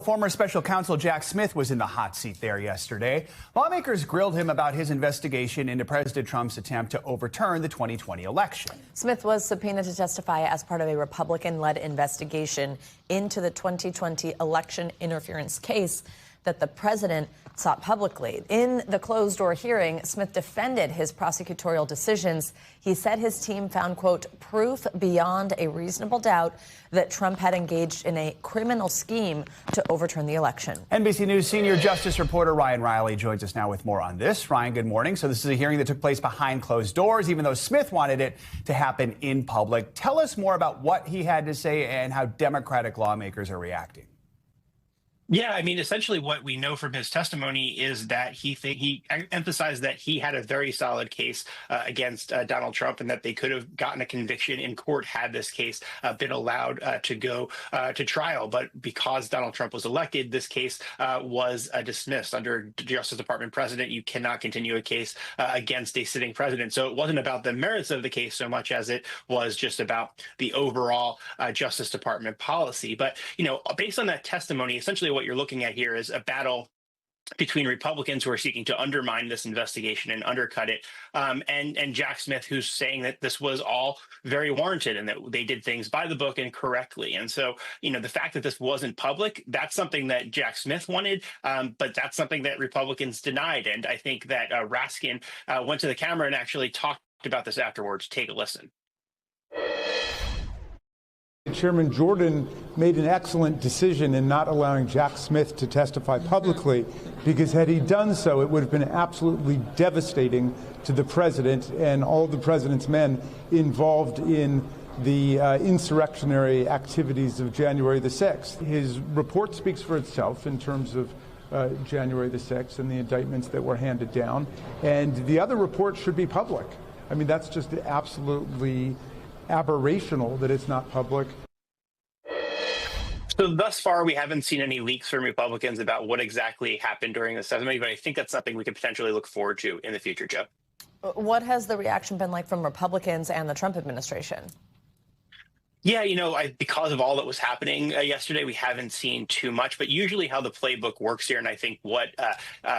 Former special counsel Jack Smith was in the hot seat there yesterday. Lawmakers grilled him about his investigation into President Trump's attempt to overturn the 2020 election. Smith was subpoenaed to testify as part of a Republican-led investigation into the 2020 election interference case that the president sought publicly. In the closed-door hearing, Smith defended his prosecutorial decisions. He said his team found, quote, proof beyond a reasonable doubt that Trump had engaged in a criminal scheme to overturn the election. NBC News senior justice reporter Ryan Reilly joins us now with more on this. Ryan, good morning. So this is a hearing that took place behind closed doors, even though Smith wanted it to happen in public. Tell us more about what he had to say and how Democratic lawmakers are reacting. Yeah, I mean, essentially what we know from his testimony is that he emphasized that he had a very solid case against Donald Trump and that they could have gotten a conviction in court had this case been allowed to go to trial. But because Donald Trump was elected, this case was dismissed. Under Justice Department precedent, you cannot continue a case against a sitting president. So it wasn't about the merits of the case so much as it was just about the overall Justice Department policy. But, you know, based on that testimony, essentially what you're looking at here is a battle between Republicans who are seeking to undermine this investigation and undercut it, and Jack Smith, who's saying that this was all very warranted and that they did things by the book and correctly. And so, you know, the fact that this wasn't public, that's something that Jack Smith wanted, but that's something that Republicans denied. And I think that Raskin went to the camera and actually talked about this afterwards. Take a listen. Chairman Jordan made an excellent decision in not allowing Jack Smith to testify publicly, because had he done so, it would have been absolutely devastating to the president and all the president's men involved in the insurrectionary activities of January the 6th. His report speaks for itself in terms of January the 6th and the indictments that were handed down, and the other report should be public. I mean, that's just absolutely aberrational that it's not public. So thus far, we haven't seen any leaks from Republicans about what exactly happened during this testimony, but I think that's something we could potentially look forward to in the future, Joe. What has the reaction been like from Republicans and the Trump administration? Yeah, you know, because of all that was happening yesterday, we haven't seen too much. But usually how the playbook works here, and I think what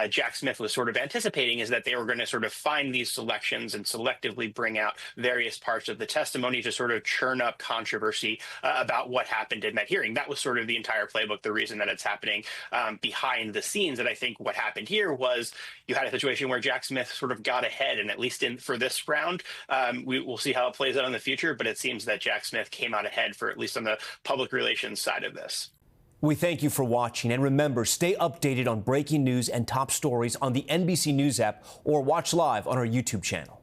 Jack Smith was sort of anticipating is that they were going to sort of find these selections and selectively bring out various parts of the testimony to sort of churn up controversy about what happened in that hearing. That was sort of the entire playbook, the reason that it's happening behind the scenes. And I think what happened here was you had a situation where Jack Smith sort of got ahead, and at least for this round, we'll see how it plays out in the future. But it seems that Jack Smith came out ahead, for at least on the public relations side of this. We thank you for watching, and remember, stay updated on breaking news and top stories on the NBC News app or watch live on our YouTube channel.